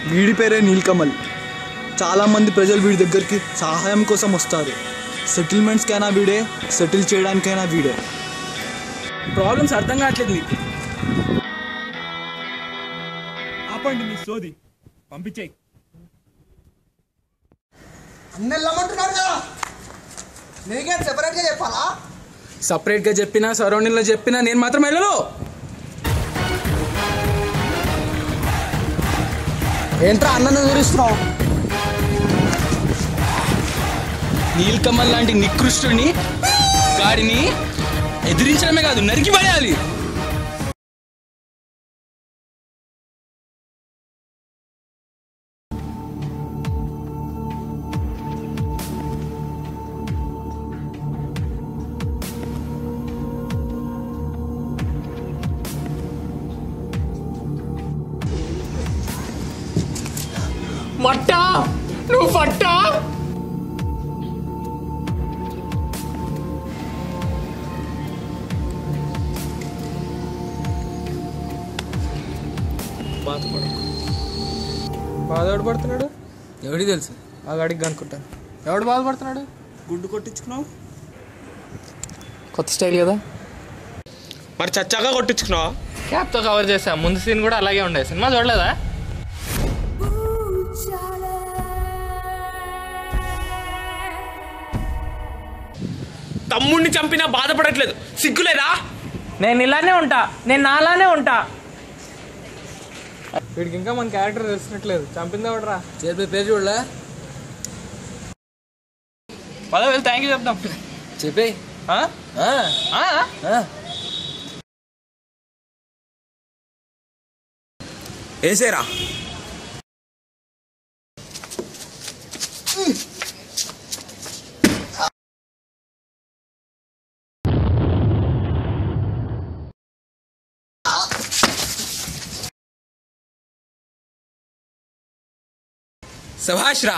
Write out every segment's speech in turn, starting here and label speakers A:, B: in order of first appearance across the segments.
A: వీడి పేరే నీల్కమల్. చాలామంది ప్రజలు వీడి దగ్గరికి సహాయం కోసం వస్తారు. సెటిల్మెంట్స్కైనా వీడే, సెటిల్ చేయడానికైనా వీడే.
B: ప్రాబ్లమ్స్ అర్థం కావట్లేదు నీకు.
C: ఆపండి మీ సోది, పంపించేయి.
D: అన్నెళ్ళమంటున్నాడు కదా, నీకే సెపరేట్గా చెప్పాలా?
B: సపరేట్గా చెప్పినా సరౌండింగ్లో చెప్పినా నేను మాత్రం వెళ్ళను.
D: ఏంట్రా అన్నను వివరిస్తున్నావు?
B: నీల్కమల్ లాంటి నికృష్టుడిని గాడిని ఎదిరించడమే కాదు, నరికి పడేయాలి.
E: మట్టా నువ్వు పట్టా
B: బాధపడుతున్నాడు.
D: ఎవడికి తెలుసు?
B: ఆ గాడికి అనుకుంటాను.
D: ఎవడు బాధపడుతున్నాడు?
C: గుండు కొట్టించుకున్నావు,
E: కొత్త స్టైల్ కదా.
C: మరి చచ్చాగా కొట్టించుకున్నావా?
E: క్యాప్తో కవర్ చేసా. ముందు సీన్ కూడా అలాగే ఉండే. సినిమా చూడలేదా?
C: తమ్ముడిని చంపినా బాధపడట్లేదు, సిగ్గులేదా?
E: నేను ఇలానే ఉంటా, నేను నాలానే ఉంటా.
B: వీడికి ఇంకా మన క్యారెక్టర్ తెలిసినట్లేదు. చంపిందా వాడరా?
D: చేతి పేరు చూడలే.
E: పదవి థ్యాంక్ యూ చెప్తాం.
D: చెప్పే
C: వేసేరా.
B: సభాష్ రా.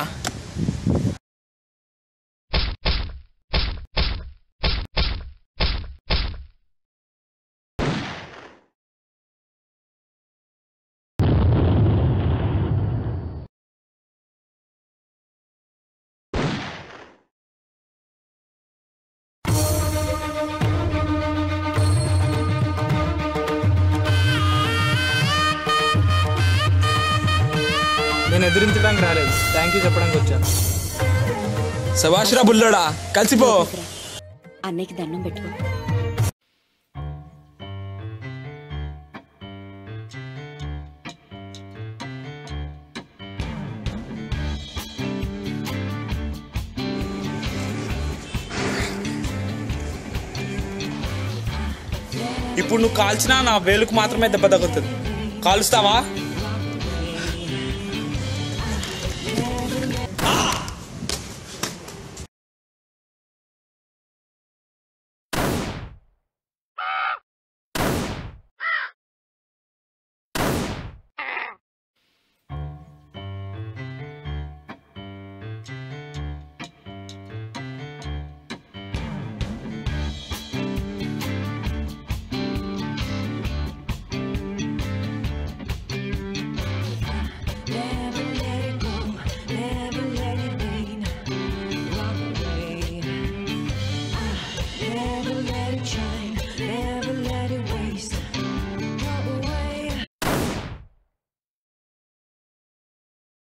B: నేను ఎదిరించడానికి రాలేదు, థ్యాంక్ యూ చెప్పడానికి వచ్చాను.
C: సభాష్ రా బుల్లోడా, కలిసిపో.
F: అన్నయ్యకి దండం పెట్టుకో.
C: ఇప్పుడు నువ్వు కాల్చినా నా వేలుకు మాత్రమే దెబ్బ తగ్గుతుంది. కాలుస్తావా?